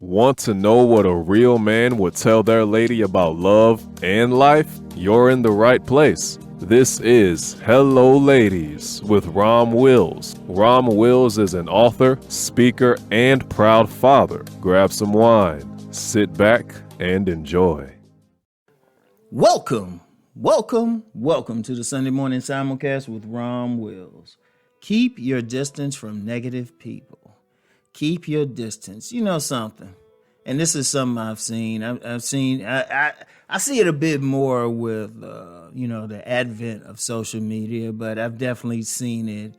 Want to know what a real man would tell their lady about love and life? You're in the right place. This is Hello Ladies with Rom Wills. Rom Wills is an author, speaker, and proud father. Grab some wine, sit back, and enjoy. Welcome to the Sunday morning simulcast with Rom Wills. Keep your distance from negative people. Keep your distance. You know something, and this is something I've seen. I see it a bit more with the advent of social media, but I've definitely seen it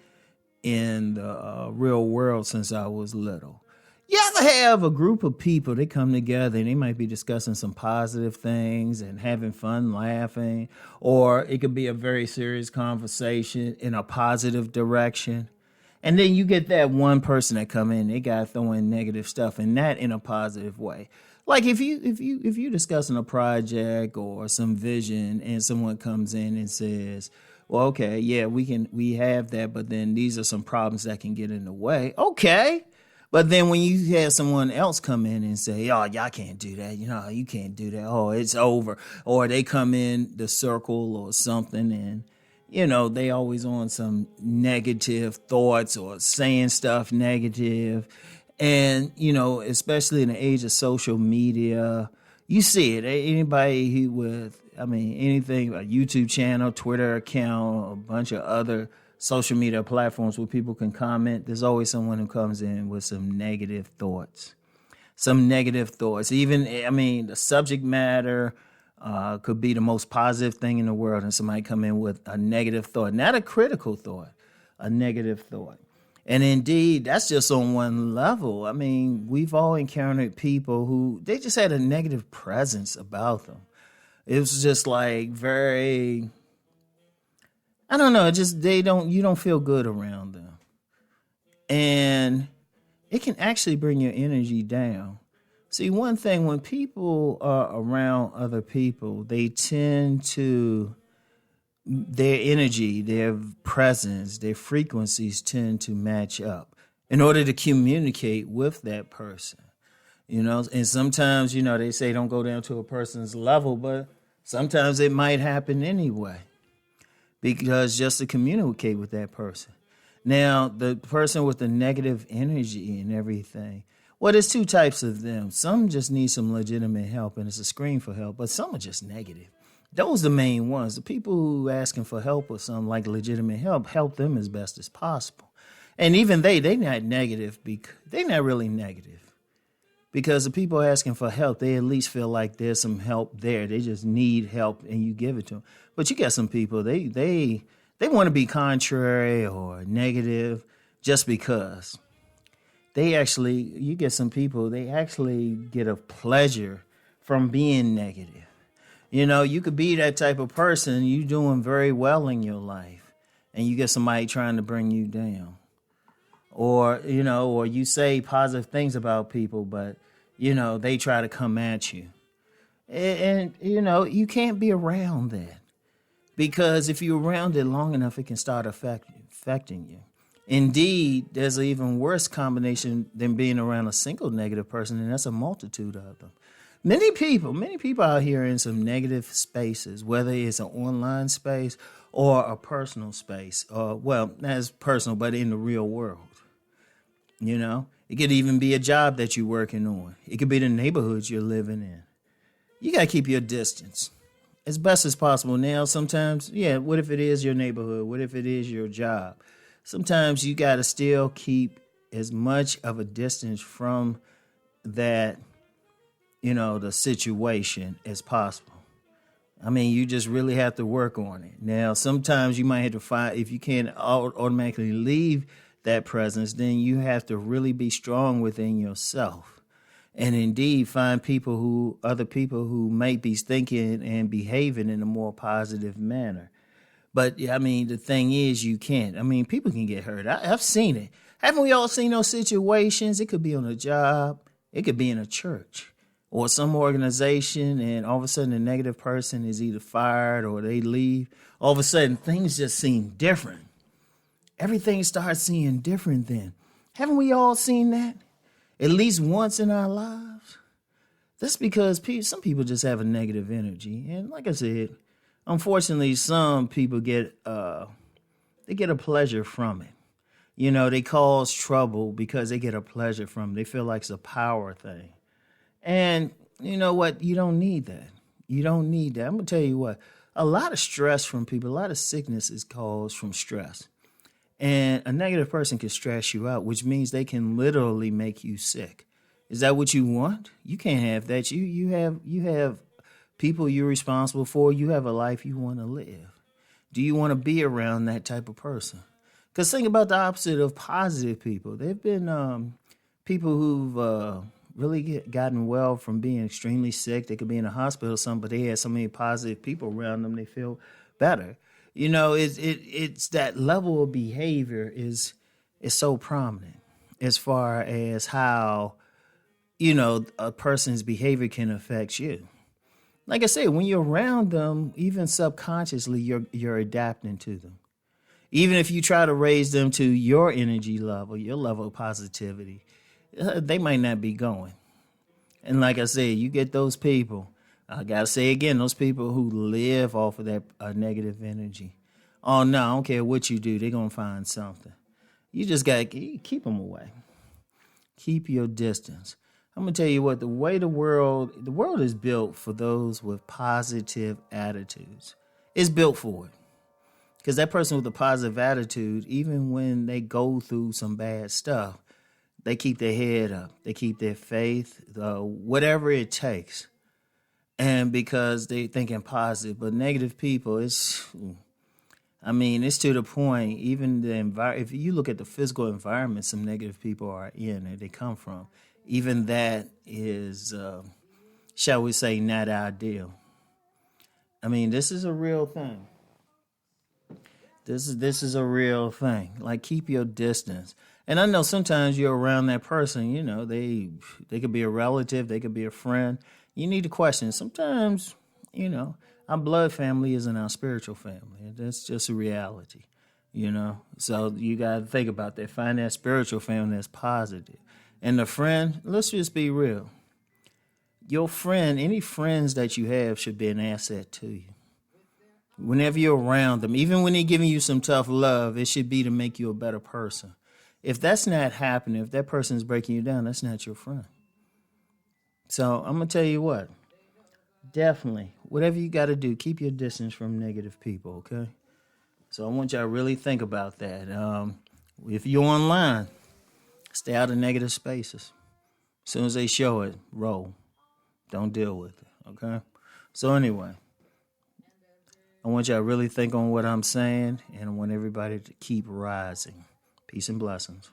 in the real world since I was little. You ever have a group of people, they come together and they might be discussing some positive things and having fun, laughing, or it could be a very serious conversation in a positive direction. And then you get that one person that come in, they got throwing negative stuff, and that in a positive way. Like if you discussing a project or some vision, and someone comes in and says, "Well, okay, yeah, we have that, but then these are some problems that can get in the way." Okay. But then when you have someone else come in and say, "Oh, y'all can't do that. You can't do that. Oh, it's over." Or they come in the circle or something and, they always on some negative thoughts or saying stuff negative. And, especially in the age of social media, you see it. Anybody anything, a YouTube channel, Twitter account, a bunch of other social media platforms where people can comment, there's always someone who comes in with some negative thoughts. Even, the subject matter could be the most positive thing in the world, and somebody come in with a negative thought, not a critical thought, a negative thought. And indeed, that's just on one level. I mean, we've all encountered people who, they just had a negative presence about them. It was just like very, I don't know, you don't feel good around them. And it can actually bring your energy down. See, one thing, when people are around other people, they tend to, their energy, their presence, their frequencies tend to match up in order to communicate with that person. And sometimes, they say don't go down to a person's level, but sometimes it might happen anyway, because just to communicate with that person. Now, the person with the negative energy and everything, well, there's two types of them. Some just need some legitimate help, and it's a scream for help, but some are just negative. Those are the main ones. The people who are asking for help or something like legitimate help them as best as possible. And even they're not negative, they're not really negative. Because the people asking for help, they at least feel like there's some help there. They just need help, and you give it to them. But you got some people, they want to be contrary or negative just because. You get some people, they actually get a pleasure from being negative. You could be that type of person, you doing very well in your life, and you get somebody trying to bring you down. Or you say positive things about people, but, they try to come at you. And you can't be around that. Because if you're around it long enough, it can start affecting you. Indeed, there's an even worse combination than being around a single negative person, and that's a multitude of them. Many people out here in some negative spaces, whether it's an online space or a personal space, not as personal, but in the real world. It could even be a job that you're working on. It could be the neighborhoods you're living in. You got to keep your distance as best as possible. Now, sometimes, what if it is your neighborhood? What if it is your job? Sometimes you got to still keep as much of a distance from that, the situation as possible. You just really have to work on it. Now, sometimes you might have to find, if you can't automatically leave that presence, then you have to really be strong within yourself. And indeed find other people who might be thinking and behaving in a more positive manner. But, the thing is, you can't. People can get hurt. I've seen it. Haven't we all seen those situations? It could be on a job. It could be in a church or some organization, and all of a sudden a negative person is either fired or they leave. All of a sudden, things just seem different. Everything starts seeming different then. Haven't we all seen that? At least once in our lives? That's because some people just have a negative energy. And like I said, unfortunately, some people get they get a pleasure from it. You know, they cause trouble because they get a pleasure from it. They feel like it's a power thing. And you know what? You don't need that. You don't need that. I'm going to tell you what. A lot of stress from people, a lot of sickness is caused from stress. And a negative person can stress you out, which means they can literally make you sick. Is that what you want? You can't have that. You have people you're responsible for. You have a life you want to live. Do you want to be around that type of person? Because think about the opposite of positive people. There've been people who've really gotten well from being extremely sick. They could be in a hospital or something, but they had so many positive people around them, they feel better. You know, it's that level of behavior is so prominent as far as how, you know, a person's behavior can affect you. Like I said, when you're around them, even subconsciously, you're adapting to them. Even if you try to raise them to your energy level, your level of positivity, they might not be going. And like I said, you get those people, I got to say again, those people who live off of that negative energy. Oh, no, I don't care what you do. They're going to find something. You just got to keep them away. Keep your distance. I'm going to tell you what, the world is built for those with positive attitudes. It's built for it. Because that person with a positive attitude, even when they go through some bad stuff, they keep their head up. They keep their faith, whatever it takes. And because they're thinking positive. But negative people, it's to the point, even if you look at the physical environment some negative people are in and they come from, even that is, shall we say, not ideal. I mean, this is a real thing. This is a real thing. Like, keep your distance. And I know sometimes you're around that person, you know, they could be a relative, they could be a friend. You need to question. Sometimes, you know, our blood family isn't our spiritual family. That's just a reality, you know. So you got to think about that. Find that spiritual family that's positive. And the friend, let's just be real. Your friend, any friends that you have should be an asset to you. Whenever you're around them, even when they're giving you some tough love, it should be to make you a better person. If that's not happening, if that person is breaking you down, that's not your friend. So I'm going to tell you what. Definitely, whatever you got to do, keep your distance from negative people, okay? So I want y'all to really think about that. If you're online, stay out of negative spaces. As soon as they show it, roll. Don't deal with it, okay? So anyway, I want y'all to really think on what I'm saying, and I want everybody to keep rising. Peace and blessings.